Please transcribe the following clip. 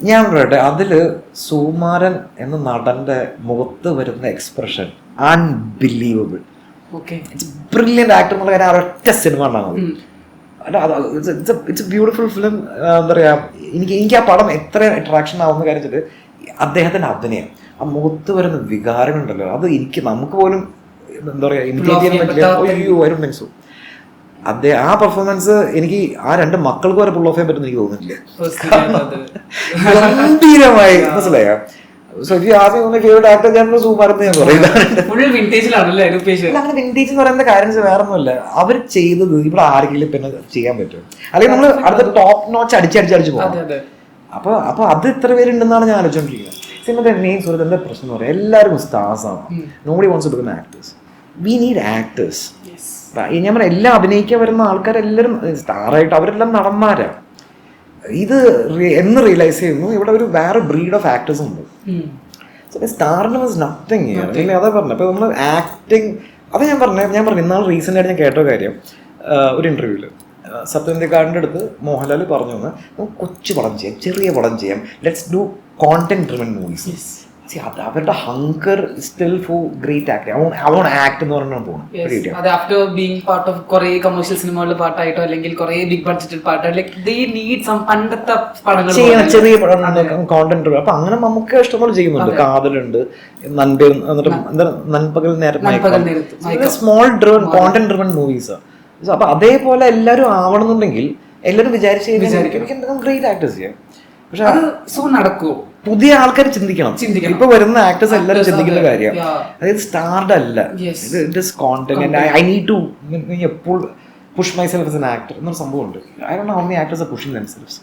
ഞാൻ പറയട്ടെ, അതില് സുകുമാരൻ എന്ന നടന്റെ മുഖത്ത് വരുന്ന expression unbelievable. It's brilliant actor എന്നുള്ള കാര്യം ഒരൊറ്റ സിനിമ ഉണ്ടാകുന്നത്. It's beautiful film. എന്താ പറയാ, എനിക്ക് ആ പടം എത്ര അട്രാക്ഷൻ ആവുന്ന കാര്യം വെച്ചിട്ട് അദ്ദേഹത്തിന്റെ അഭിനയം, ആ മുഖത്ത് വരുന്ന വികാരങ്ങളുണ്ടല്ലോ, അത് നമുക്ക് പോലും എന്താ പറയാ ഇമിറ്റേറ്റ് ചെയ്യാൻ പറ്റില്ല. സോ ആ പെർഫോമൻസ് എനിക്ക് ആ രണ്ട് മക്കൾക്ക് വരെ പുൾ ഓഫ് ചെയ്യാൻ പറ്റുമെന്ന് എനിക്ക് തോന്നുന്നില്ല. ഗംഭീരമായി, മനസ്സിലായോ? So if you ask me favourite actor, ഞാൻ സുകുമാരൻ ഞാൻ പറയില്ല. അങ്ങനെ വിന്റേജ് എന്ന് പറയുന്ന കാര്യം വേറെ ഒന്നുമല്ല, അവർ ചെയ്തത് ഇവിടെ ആരെങ്കിലും പിന്നെ ചെയ്യാൻ പറ്റും, അല്ലെങ്കിൽ നമ്മൾ അടുത്ത ടോപ്പ് നോച്ച് അടിച്ചടിച്ച് പോകാം. അപ്പൊ അത് ഇത്ര പേരുണ്ടെന്നാണ് ഞാൻ ആലോചിച്ചോണ്ടിരിക്കുന്നത്. സിനിമയുടെ മെയിൻ സുഹൃത്ത് എന്താ പ്രശ്നം എന്ന് പറയാം, എല്ലാവരും സ്റ്റാർസ് ആണ്. Nobody wants to become actors. We need actors. ഞാൻ പറയാം, എല്ലാം അഭിനയിക്കാൻ വരുന്ന ആൾക്കാരെല്ലാവരും സ്റ്റാറായിട്ട് അവരെല്ലാം നടന്മാരാണ്. ഇത് എന്ന് റിയലൈസ് ചെയ്യുന്നു, ഇവിടെ ഒരു വേറെ ബ്രീഡ് ഓഫ് ആക്ടേഴ്സ് ഉണ്ട്. സ്റ്റാറിന് വാസ് നത്തിങ്. അല്ലെങ്കിൽ അതാ പറഞ്ഞത്. അപ്പോൾ നമ്മൾ ആക്ടിങ്, അത് ഞാൻ പറഞ്ഞു ഇന്നാൾ റീസെൻ്റ് ആയിട്ട് ഞാൻ കേട്ടോ കാര്യം, ഒരു ഇൻ്റർവ്യൂവിൽ സത്യന്തിക്കാടിൻ്റെ അടുത്ത് മോഹൻലാൽ പറഞ്ഞു എന്ന്, നമുക്ക് കൊച്ചു പടം ചെയ്യാം, ചെറിയ പടം ചെയ്യാം, let's do content driven movies. അത് അവരുടെ hunger still for great acting. അവൺ ആക്ട് എന്ന് പറഞ്ഞാൽ പോകുന്നത്. ആഫ്റ്റർ ബീങ് പാർട്ട് ഓഫ് കുറെ കമേഴ്ഷ്യൽ സിനിമകളുടെ പാട്ടായിട്ടോ അല്ലെങ്കിൽ കുറെ ബിഗ് ബഡ്ജറ്റഡ് പാട്ടായിട്ടോ, ലൈക് ദേ നീഡ് സം പണ്ടത്തെ പടങ്ങൾ ചെയ്യണം, ചെറിയ പടം കോണ്ടന്റ്. അപ്പൊ അങ്ങനെ നമുക്ക് ഇഷ്ടംപോലെ ചെയ്യുന്നുണ്ട്. കാതലുണ്ട്, നൻപകൽ നേരത്തെ small driven content driven movies. അപ്പൊ അതേപോലെ എല്ലാവരും ആവണമെന്നുണ്ടെങ്കിൽ എല്ലാവരും വിചാരിച്ച് ഗ്രേറ്റ് ആക്ടേഴ്സ് ചെയ്യാം. പക്ഷെ അത് സോ നടക്കുമോ? പുതിയ ആൾക്കാർ ചിന്തിക്കണം. ഇപ്പൊ വരുന്ന ആക്ടേഴ്സ് എല്ലാവരും ചിന്തിക്കുന്ന കാര്യം, അതായത് സ്റ്റാർഡ് അല്ല, it is content. I need to എപ്പോൾ push myself as an actor എന്നൊരു സംഭവം ഉണ്ട്. I don't know how many actors are pushing ദെംസെൽവ്സ്.